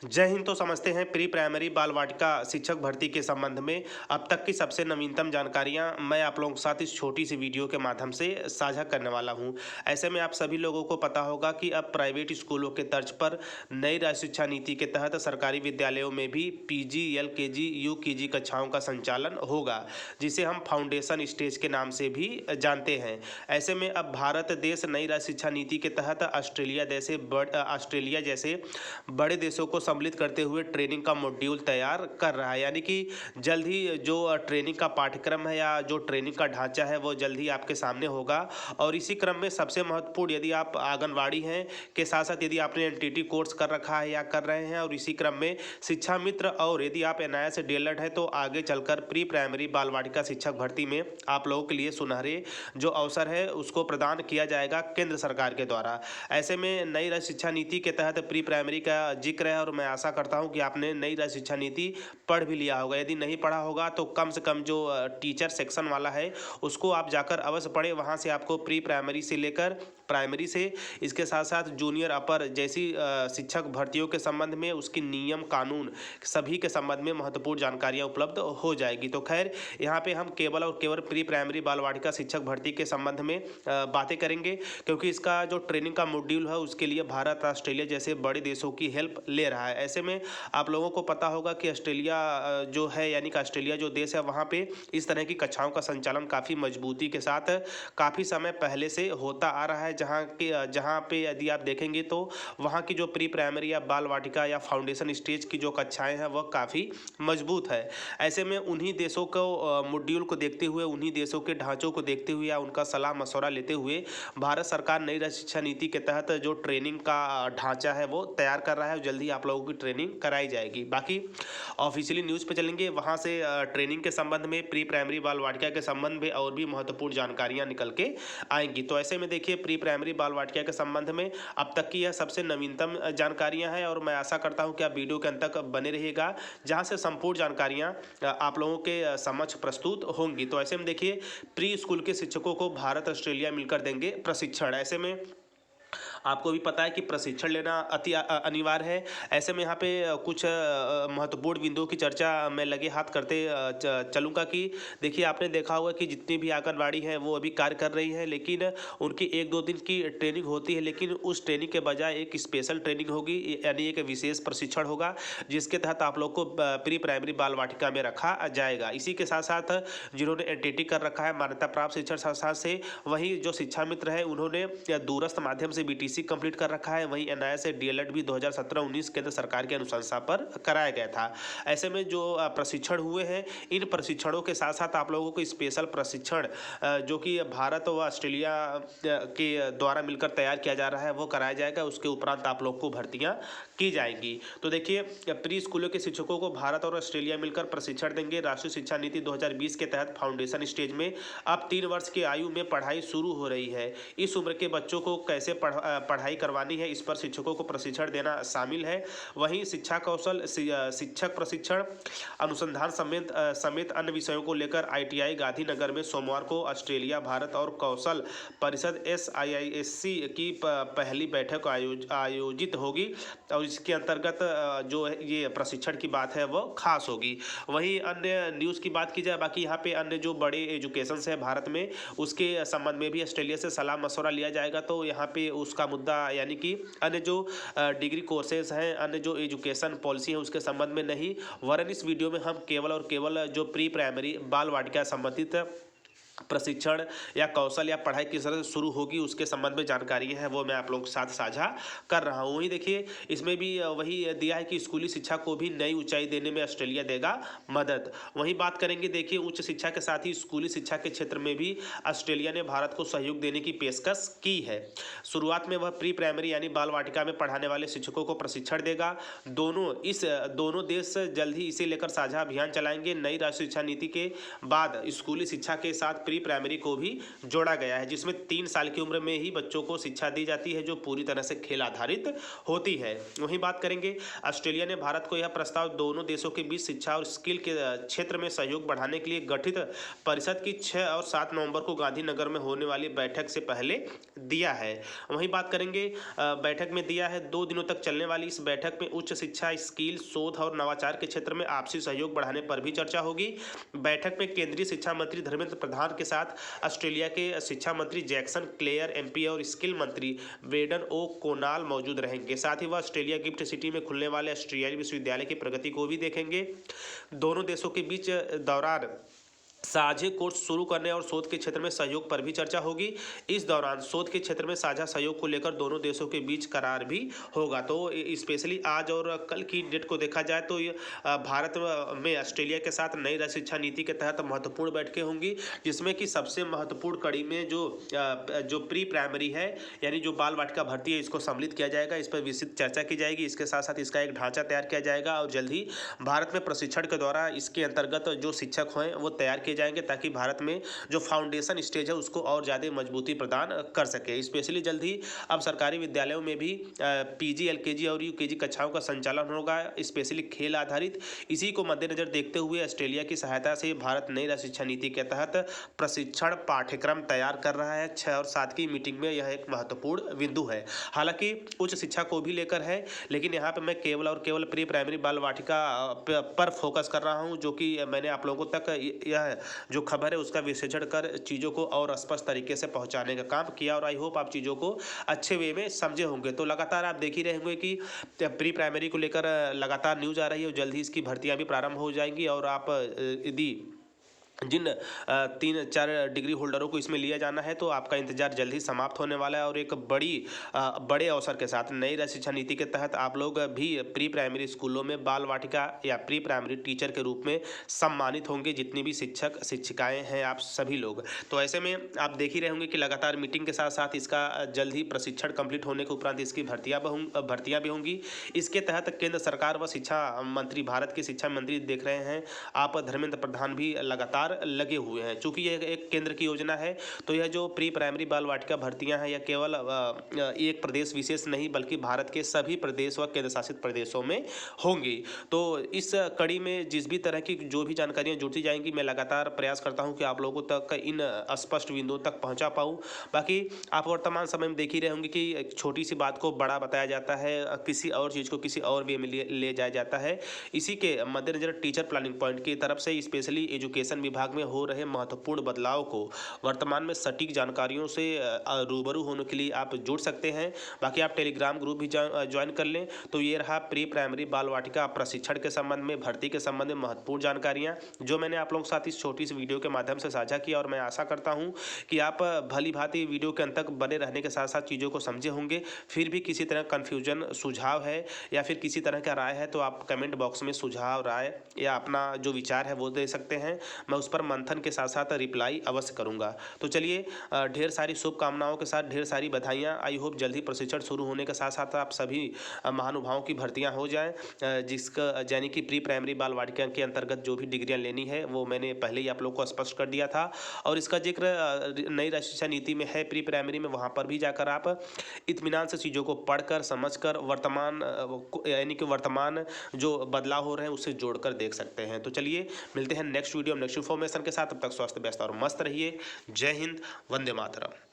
जय हिंद। तो समझते हैं प्री प्राइमरी बाल वाटिका शिक्षक भर्ती के संबंध में अब तक की सबसे नवीनतम जानकारियां मैं आप लोगों के साथ इस छोटी सी वीडियो के माध्यम से साझा करने वाला हूं। ऐसे में आप सभी लोगों को पता होगा कि अब प्राइवेट स्कूलों के तर्ज पर नई राष्ट्रीय शिक्षा नीति के तहत सरकारी विद्यालयों में भी पीजी, एलकेजी, यूकेजी कक्षाओं का संचालन होगा, जिसे हम फाउंडेशन स्टेज के नाम से भी जानते हैं। ऐसे में अब भारत देश नई राष्ट्रीय शिक्षा नीति के तहत ऑस्ट्रेलिया जैसे बड़े देशों को सम्मिलित करते हुए ट्रेनिंग का मॉड्यूल तैयार कर रहा है। यानी कि जल्द ही जो ट्रेनिंग का पाठ्यक्रम है या जो ट्रेनिंग का ढांचा है वो जल्द ही आपके सामने होगा। और इसी क्रम में सबसे महत्वपूर्ण, यदि आप आंगनवाड़ी हैं के साथ साथ यदि आपने एनटीटी कोर्स कर रखा है या कर रहे हैं और इसी क्रम में शिक्षा मित्र, और यदि आप एनआईएस से डीएलएड है तो आगे चलकर प्री प्राइमरी बाल वाटिका शिक्षक भर्ती में आप लोगों के लिए सुनहरे जो अवसर है उसको प्रदान किया जाएगा केंद्र सरकार के द्वारा। ऐसे में नई राष्ट्रीय शिक्षा नीति के तहत प्री प्राइमरी का जिक्र है और मैं आशा करता हूं कि आपने नई राष्ट्रीय शिक्षा नीति पढ़ भी लिया होगा। यदि नहीं पढ़ा होगा तो कम से कम जो टीचर सेक्शन वाला है उसको आप जाकर अवश्य पढ़ें। वहां से आपको प्री प्राइमरी से लेकर प्राइमरी से इसके साथ साथ जूनियर अपर जैसी शिक्षक भर्तियों के संबंध में उसकी नियम कानून सभी के संबंध में महत्वपूर्ण जानकारियां उपलब्ध हो जाएगी। तो खैर, यहाँ पे हम केवल और केवल प्री प्राइमरी बाल वाटिका शिक्षक भर्ती के संबंध में बातें करेंगे, क्योंकि इसका जो ट्रेनिंग का मॉड्यूल है उसके लिए भारत ऑस्ट्रेलिया जैसे बड़े देशों की हेल्प ले रहा है। ऐसे में आप लोगों को पता होगा कि ऑस्ट्रेलिया जो है, यानी कि ऑस्ट्रेलिया जो देश है, वहाँ पे इस तरह की कक्षाओं का संचालन काफ़ी मजबूती के साथ काफ़ी समय पहले से होता आ रहा है। जहाँ पे यदि आप देखेंगे तो वहाँ की जो प्री प्राइमरी या बाल वाटिका या फाउंडेशन स्टेज की जो कक्षाएं हैं वह काफ़ी मजबूत है। ऐसे में उन्हीं देशों को मॉड्यूल को देखते हुए, उन्हीं देशों के ढांचों को देखते हुए या उनका सलाह मशवरा लेते हुए भारत सरकार नई राष्ट्रीय शिक्षा नीति के तहत जो ट्रेनिंग का ढांचा है वो तैयार कर रहा है और जल्दी आप लोगों की ट्रेनिंग कराई जाएगी। बाकी ऑफिशियली न्यूज़ पे चलेंगे, वहाँ से ट्रेनिंग के संबंध में, प्री प्राइमरी बाल वाटिका के संबंध में और भी महत्वपूर्ण जानकारियाँ निकल के आएंगी। तो ऐसे में देखिए, प्री प्राइमरी बाल वाटिका के संबंध में अब तक की यह सबसे नवीनतम जानकारियाँ हैं और मैं आशा करता हूँ कि आप वीडियो के अंत तक बने रहिएगा, जहाँ से संपूर्ण जानकारियाँ आप लोगों के समक्ष प्रस्तुत होंगी। तो ऐसे में देखिए, प्री स्कूल के शिक्षकों को भारत ऑस्ट्रेलिया मिलकर देंगे प्रशिक्षण। ऐसे में आपको भी पता है कि प्रशिक्षण लेना अति अनिवार्य है। ऐसे में यहाँ पे कुछ महत्वपूर्ण बिंदुओं की चर्चा मैं लगे हाथ करते चलूँगा कि देखिए, आपने देखा होगा कि जितनी भी आंगनबाड़ी हैं वो अभी कार्य कर रही हैं, लेकिन उनकी 1-2 दिन की ट्रेनिंग होती है, लेकिन उस ट्रेनिंग के बजाय एक स्पेशल ट्रेनिंग होगी, यानी एक विशेष प्रशिक्षण होगा जिसके तहत आप लोग को प्री प्राइमरी बाल वाटिका में रखा जाएगा। इसी के साथ साथ जिन्होंने एनटीटी कर रखा है मान्यता प्राप्त शिक्षण संस्थान से, वहीं जो शिक्षा मित्र है उन्होंने दूरस्थ माध्यम से बीटीसी कंप्लीट कर रखा है, वहीं एनआईएस से डीएलएड भी 2017-19 केंद्र सरकार की अनुशंसा पर कराया गया था। ऐसे में जो प्रशिक्षण हुए हैं, इन प्रशिक्षणों के साथ साथ आप लोगों को स्पेशल प्रशिक्षण जो कि भारत व ऑस्ट्रेलिया के द्वारा मिलकर तैयार किया जा रहा है वो कराया जाएगा। उसके उपरांत आप लोग को भर्तियां की जाएंगी। तो देखिए, प्री स्कूलों के शिक्षकों को भारत और ऑस्ट्रेलिया मिलकर प्रशिक्षण देंगे। राष्ट्रीय शिक्षा नीति 2020 के तहत फाउंडेशन स्टेज में अब 3 वर्ष की आयु में पढ़ाई शुरू हो रही है। इस उम्र के बच्चों को कैसे पढ़ाई करवानी है, इस पर शिक्षकों को प्रशिक्षण देना शामिल है। वहीं शिक्षा कौशल, शिक्षक प्रशिक्षण, अनुसंधान समेत अन्य विषयों को लेकर आईटीआई गांधीनगर में सोमवार को ऑस्ट्रेलिया भारत और कौशल परिषद SIISC की पहली बैठक आयोजित होगी और इसके अंतर्गत जो ये प्रशिक्षण की बात है वो खास होगी। वहीं अन्य न्यूज़ की बात की जाए, बाकी यहाँ पे अन्य जो बड़े एजुकेशन है भारत में, उसके संबंध में भी ऑस्ट्रेलिया से सलाह मशवरा लिया जाएगा। तो यहाँ पे उसका मुद्दा, यानी कि अन्य जो डिग्री कोर्सेज हैं, अन्य जो एजुकेशन पॉलिसी है उसके संबंध में नहीं, वरन इस वीडियो में हम केवल और केवल जो प्री प्राइमरी बाल वाटिका संबंधित प्रशिक्षण या कौशल या पढ़ाई किस तरह से शुरू होगी उसके संबंध में जानकारी है वो मैं आप लोगों के साथ साझा कर रहा हूँ। वही देखिए, इसमें भी वही दिया है कि स्कूली शिक्षा को भी नई ऊंचाई देने में ऑस्ट्रेलिया देगा मदद। वहीं बात करेंगे, देखिए, उच्च शिक्षा के साथ ही स्कूली शिक्षा के क्षेत्र में भी ऑस्ट्रेलिया ने भारत को सहयोग देने की पेशकश की है। शुरुआत में वह प्री प्राइमरी यानी बाल वाटिका में पढ़ाने वाले शिक्षकों को प्रशिक्षण देगा। दोनों देश जल्द ही इसे लेकर साझा अभियान चलाएंगे। नई राष्ट्रीय शिक्षा नीति के बाद स्कूली शिक्षा के साथ प्री प्राइमरी को भी जोड़ा गया है, जिसमें 3 साल की उम्र में ही बच्चों को शिक्षा दी जाती है, जो पूरी तरह से खेल आधारित होती है। वहीं बात करेंगे, ऑस्ट्रेलिया ने भारत को यह प्रस्ताव दोनों देशों के बीच शिक्षा और स्किल के क्षेत्र में सहयोग बढ़ाने के लिए गठित परिषद की 6 और 7 नवंबर को गांधीनगर में होने वाली बैठक से पहले दिया है। वहीं बात करेंगे, बैठक में दिया है। 2 दिनों तक चलने वाली इस बैठक में उच्च शिक्षा, स्किल, शोध और नवाचार के क्षेत्र में आपसी सहयोग बढ़ाने पर भी चर्चा होगी। बैठक में केंद्रीय शिक्षा मंत्री धर्मेंद्र प्रधान के साथ ऑस्ट्रेलिया के शिक्षा मंत्री जैक्सन क्लेयर एमपी और स्किल मंत्री ब्रेडन ओ कोनाल मौजूद रहेंगे। साथ ही वह ऑस्ट्रेलिया गिफ्ट सिटी में खुलने वाले ऑस्ट्रेलियाई विश्वविद्यालय की प्रगति को भी देखेंगे। दोनों देशों के बीच दौरान साझे कोर्स शुरू करने और शोध के क्षेत्र में सहयोग पर भी चर्चा होगी। इस दौरान शोध के क्षेत्र में साझा सहयोग को लेकर दोनों देशों के बीच करार भी होगा। तो स्पेशली आज और कल की डेट को देखा जाए तो भारत में ऑस्ट्रेलिया के साथ नई शिक्षा नीति के तहत महत्वपूर्ण बैठकें होंगी, जिसमें कि सबसे महत्वपूर्ण कड़ी में जो प्री प्राइमरी है, यानी जो बाल वाटिका भर्ती है, इसको सम्मिलित किया जाएगा। इस पर विस्तृत चर्चा की जाएगी। इसके साथ साथ इसका एक ढांचा तैयार किया जाएगा और जल्द ही भारत में प्रशिक्षण के द्वारा इसके अंतर्गत जो शिक्षक हैं वो तैयार जाएंगे, ताकि भारत में जो फाउंडेशन स्टेज है उसको और ज़्यादा मजबूती प्रदान कर सके। स्पेशली जल्द ही अब सरकारी विद्यालयों में भी पीजी, एलकेजी और यूकेजी कक्षाओं का संचालन होगा, स्पेशली खेल आधारित। इसी को मद्देनजर देखते हुए ऑस्ट्रेलिया की सहायता से भारत नई शिक्षा नीति के तहत प्रशिक्षण पाठ्यक्रम तैयार कर रहा है। 6 और 7 की मीटिंग में यह एक महत्वपूर्ण बिंदु है। हालांकि उच्च शिक्षा को भी लेकर है, लेकिन यहाँ पर मैं केवल और केवल प्री प्राइमरी बाल वाटिका पर फोकस कर रहा हूँ, जो कि मैंने आप लोगों तक यह जो खबर है उसका विश्लेषण कर चीज़ों को और स्पष्ट तरीके से पहुंचाने का काम किया, और आई होप आप चीज़ों को अच्छे वे में समझे होंगे। तो लगातार आप देख ही रहे होंगे कि प्री प्राइमरी को लेकर लगातार न्यूज़ आ रही है और जल्द ही इसकी भर्तियां भी प्रारंभ हो जाएंगी। और आप यदि जिन 3-4 डिग्री होल्डरों को इसमें लिया जाना है तो आपका इंतजार जल्द ही समाप्त होने वाला है, और एक बड़े अवसर के साथ नई शिक्षा नीति के तहत आप लोग भी प्री प्राइमरी स्कूलों में बाल वाटिका या प्री प्राइमरी टीचर के रूप में सम्मानित होंगे, जितनी भी शिक्षक शिक्षिकाएं हैं आप सभी लोग। तो ऐसे में आप देख ही रहे होंगे कि लगातार मीटिंग के साथ साथ इसका जल्द ही प्रशिक्षण कंप्लीट होने के उपरांत इसकी भर्तियाँ भी होंगी। इसके तहत केंद्र सरकार व शिक्षा मंत्री, भारत के शिक्षा मंत्री देख रहे हैं आप, धर्मेंद्र प्रधान भी लगातार लगे हुए हैं। चूंकि यह एक केंद्र की योजना है, तो यह जो प्री प्राइमरी बाल वाटिका भर्तियां हैं, यह केवल एक प्रदेश विशेष नहीं बल्कि भारत के सभी प्रदेश व केंद्र शासित प्रदेशों में होंगी। तो इस कड़ी में जिस भी तरह की जो भी जानकारियां जुड़ती जाएंगी, मैं लगातार प्रयास करता हूं कि आप लोगों तक इन स्पष्ट बिंदुओं तक पहुंचा पाऊं। बाकी आप वर्तमान समय में देख ही रहे होंगे कि एक छोटी सी बात को बड़ा बताया जाता है, किसी और चीज़ को किसी और वे में ले जाया जाता है। इसी के मद्देनजर टीचर प्लानिंग पॉइंट की तरफ से स्पेशली एजुकेशन विभाग में हो रहे महत्वपूर्ण बदलाव को वर्तमान में सटीक जानकारियों से रूबरू होने के लिए आप जुड़ सकते हैं। बाकी आप टेलीग्राम ग्रुप भी ज्वाइन कर लें। तो ये रहा प्री प्राइमरी बाल वाटिका प्रशिक्षण के संबंध में, भर्ती के संबंध में महत्वपूर्ण जानकारियां, जो मैंने आप लोगों के साथ इस छोटी सी वीडियो के माध्यम से साझा किया। और मैं आशा करता हूं कि आप भली भांति वीडियो के अंत तक बने रहने के साथ साथ चीज़ों को समझे होंगे। फिर भी किसी तरह कन्फ्यूजन, सुझाव है या फिर किसी तरह का राय है तो आप कमेंट बॉक्स में सुझाव, राय या अपना जो विचार है वो दे सकते हैं। मैं उस पर मंथन के साथ साथ रिप्लाई अवश्य करूंगा। तो चलिए, ढेर सारी शुभकामनाओं के साथ ढेर सारी बधाइयाँ। आई होप जल्द ही प्रशिक्षण शुरू होने के साथ साथ आप सभी महानुभावों की भर्तियां हो जाएं, जिसका यानी कि प्री प्राइमरी बाल वाटिका के अंतर्गत जो भी डिग्रियां लेनी है वो मैंने पहले ही आप लोग को स्पष्ट कर दिया था। और इसका जिक्र नई शिक्षा नीति में है, प्री प्राइमरी में, वहाँ पर भी जाकर आप इत्मीनान से चीज़ों को पढ़कर समझकर वर्तमान यानी कि वर्तमान जो बदलाव हो रहे हैं उससे जोड़कर देख सकते हैं। तो चलिए, मिलते हैं नेक्स्ट वीडियो नेक्स्ट इन्फॉर्मेशन के साथ। तब तक स्वस्थ, व्यस्त और मस्त रहिए। जय हिंद, वंदे मातरम।